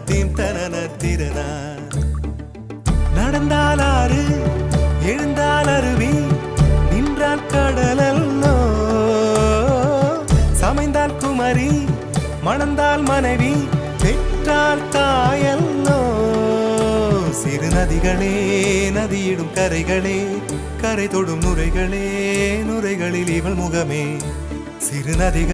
Theme தனன திறனா. நடந்தால் ஆறு எழுந்தால் அருவி நின்றால் கடலல்லோ. சமைந்தால் குமரி மணந்தால் மனைவி பெற்றால் தாயல்லோ. சிறு நதிகளே நதியிடும் கரைகளே கரை தொடும் நுரைகளே நுரைகளில் இவள் முகமே. சிறு நதிகள்